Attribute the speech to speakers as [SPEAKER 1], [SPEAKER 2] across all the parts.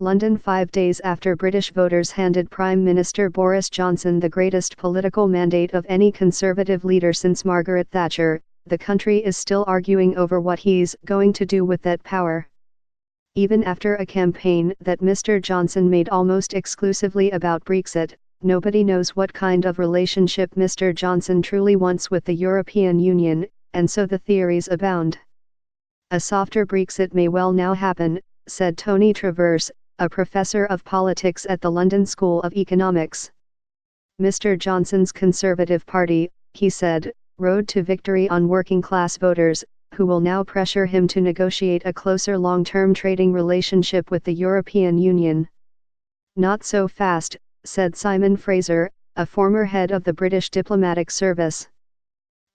[SPEAKER 1] London 5 days after British voters handed Prime Minister Boris Johnson the greatest political mandate of any Conservative leader since Margaret Thatcher, the country is still arguing over what he's going to do with that power. Even after a campaign that Mr. Johnson made almost exclusively about Brexit, nobody knows what kind of relationship Mr. Johnson truly wants with the European Union, and so the theories abound. A softer Brexit may well now happen, said Tony Travers, a professor of politics at the London School of Economics. Mr. Johnson's Conservative Party, he said, rode to victory on working-class voters, who will now pressure him to negotiate a closer long-term trading relationship with the European Union. Not so fast, said Simon Fraser, a former head of the British diplomatic service.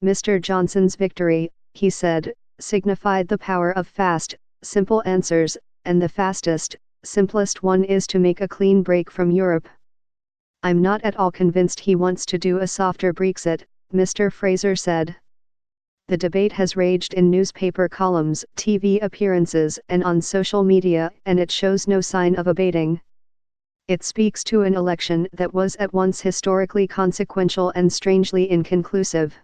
[SPEAKER 1] Mr. Johnson's victory, he said, signified the power of fast, simple answers, and the fastest, simplest one is to make a clean break from Europe. I'm not at all convinced he wants to do a softer Brexit, Mr. Fraser said. The debate has raged in newspaper columns, TV appearances, and on social media, and it shows no sign of abating. It speaks to an election that was at once historically consequential and strangely inconclusive.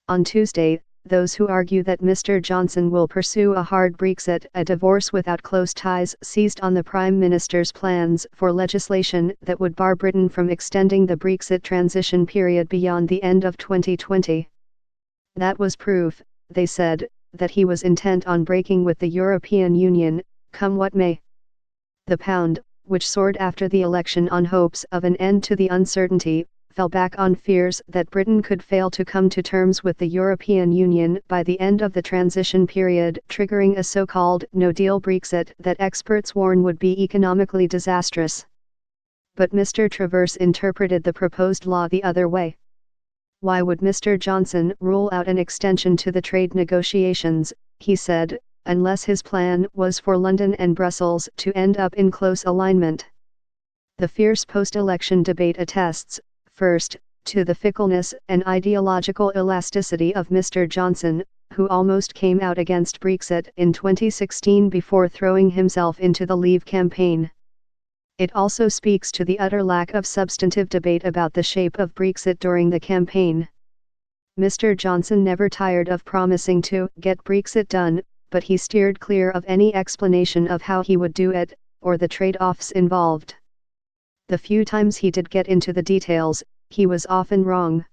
[SPEAKER 1] On Tuesday, those who argue that Mr. Johnson will pursue a hard Brexit, a divorce without close ties, seized on the Prime Minister's plans for legislation that would bar Britain from extending the Brexit transition period beyond the end of 2020. That was proof, they said, that he was intent on breaking with the European Union, come what may. The pound, which soared after the election on hopes of an end to the uncertainty, fell back on fears that Britain could fail to come to terms with the European Union by the end of the transition period, triggering a so-called no-deal Brexit that experts warn would be economically disastrous. But Mr. Travers interpreted the proposed law the other way. Why would Mr. Johnson rule out an extension to the trade negotiations, he said, unless his plan was for London and Brussels to end up in close alignment? The fierce post-election debate attests, first, to the fickleness and ideological elasticity of Mr. Johnson, who almost came out against Brexit in 2016 before throwing himself into the Leave campaign. It also speaks to the utter lack of substantive debate about the shape of Brexit during the campaign. Mr. Johnson never tired of promising to get Brexit done, but he steered clear of any explanation of how he would do it, or the trade-offs involved. The few times he did get into the details, he was often wrong.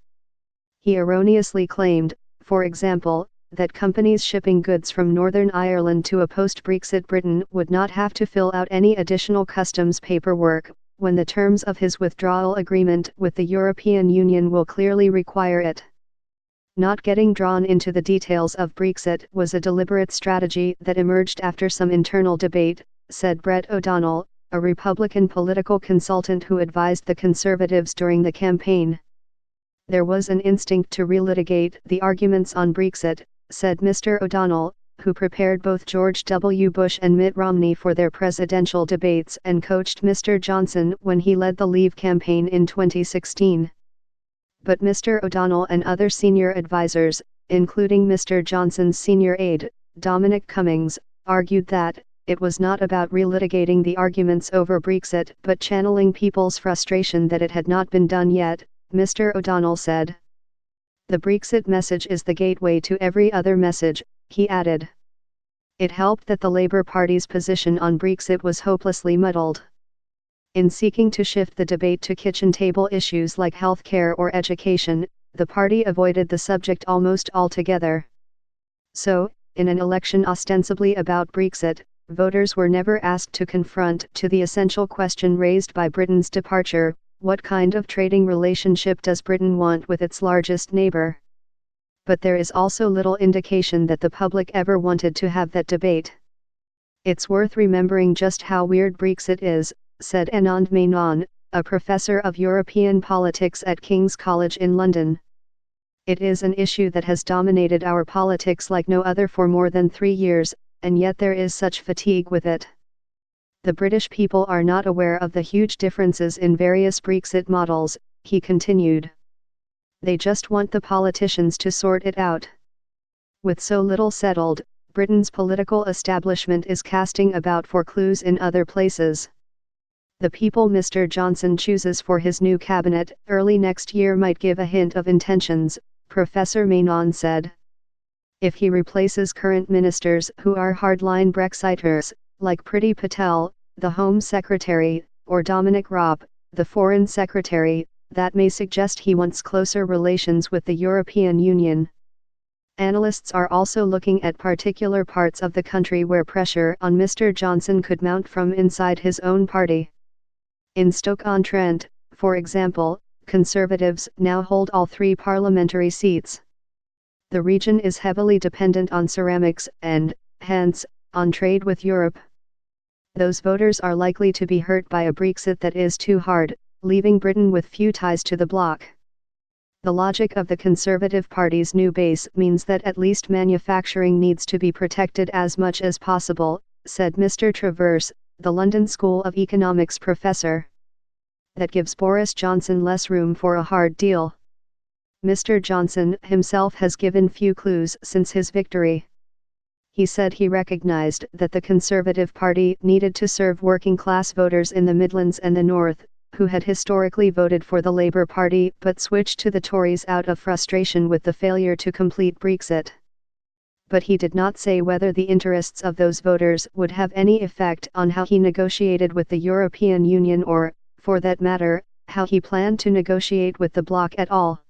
[SPEAKER 1] He erroneously claimed, for example, that companies shipping goods from Northern Ireland to a post-Brexit Britain would not have to fill out any additional customs paperwork, when the terms of his withdrawal agreement with the European Union will clearly require it. Not getting drawn into the details of Brexit was a deliberate strategy that emerged after some internal debate, said Brett O'Donnell, a Republican political consultant who advised the Conservatives during the campaign. There was an instinct to relitigate the arguments on Brexit, said Mr. O'Donnell, who prepared both George W. Bush and Mitt Romney for their presidential debates and coached Mr. Johnson when he led the Leave campaign in 2016. But Mr. O'Donnell and other senior advisers, including Mr. Johnson's senior aide, Dominic Cummings, argued that it was not about relitigating the arguments over Brexit but channeling people's frustration that it had not been done yet, Mr. O'Donnell said. The Brexit message is the gateway to every other message, he added. It helped that the Labour Party's position on Brexit was hopelessly muddled. In seeking to shift the debate to kitchen table issues like healthcare or education, the party avoided the subject almost altogether. So, in an election ostensibly about Brexit, voters were never asked to confront the essential question raised by Britain's departure: what kind of trading relationship does Britain want with its largest neighbour? But there is also little indication that the public ever wanted to have that debate. It's worth remembering just how weird Brexit is, said Anand Menon, a professor of European politics at King's College in London. It is an issue that has dominated our politics like no other for more than 3 years, and yet there is such fatigue with it. The British people are not aware of the huge differences in various Brexit models, he continued. They just want the politicians to sort it out. With so little settled, Britain's political establishment is casting about for clues in other places. The people Mr. Johnson chooses for his new cabinet early next year might give a hint of intentions, Professor Maynon said. If he replaces current ministers who are hardline Brexiters, like Priti Patel, the Home Secretary, or Dominic Raab, the Foreign Secretary, that may suggest he wants closer relations with the European Union. Analysts are also looking at particular parts of the country where pressure on Mr. Johnson could mount from inside his own party. In Stoke-on-Trent, for example, Conservatives now hold all 3 parliamentary seats. The region is heavily dependent on ceramics and, hence, on trade with Europe. Those voters are likely to be hurt by a Brexit that is too hard, leaving Britain with few ties to the bloc. The logic of the Conservative Party's new base means that at least manufacturing needs to be protected as much as possible, said Mr. Travers, the London School of Economics professor. That gives Boris Johnson less room for a hard deal. Mr. Johnson himself has given few clues since his victory. He said he recognized that the Conservative Party needed to serve working-class voters in the Midlands and the North, who had historically voted for the Labour Party but switched to the Tories out of frustration with the failure to complete Brexit. But he did not say whether the interests of those voters would have any effect on how he negotiated with the European Union or, for that matter, how he planned to negotiate with the bloc at all.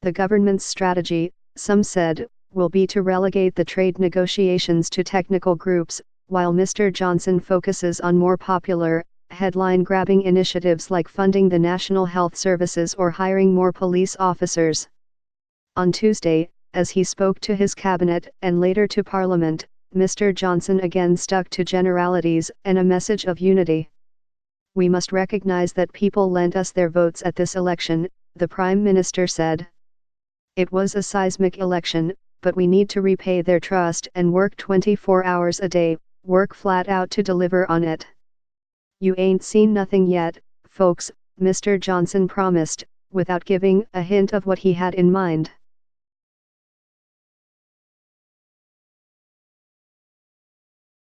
[SPEAKER 1] The government's strategy, some said, will be to relegate the trade negotiations to technical groups, while Mr. Johnson focuses on more popular, headline-grabbing initiatives like funding the National Health Services or hiring more police officers. On Tuesday, as he spoke to his cabinet and later to Parliament, Mr. Johnson again stuck to generalities and a message of unity. We must recognize that people lent us their votes at this election, the Prime Minister said. It was a seismic election, but we need to repay their trust and work 24 hours a day, work flat out to deliver on it. You ain't seen nothing yet, folks, Mr. Johnson promised, without giving a hint of what he had in mind.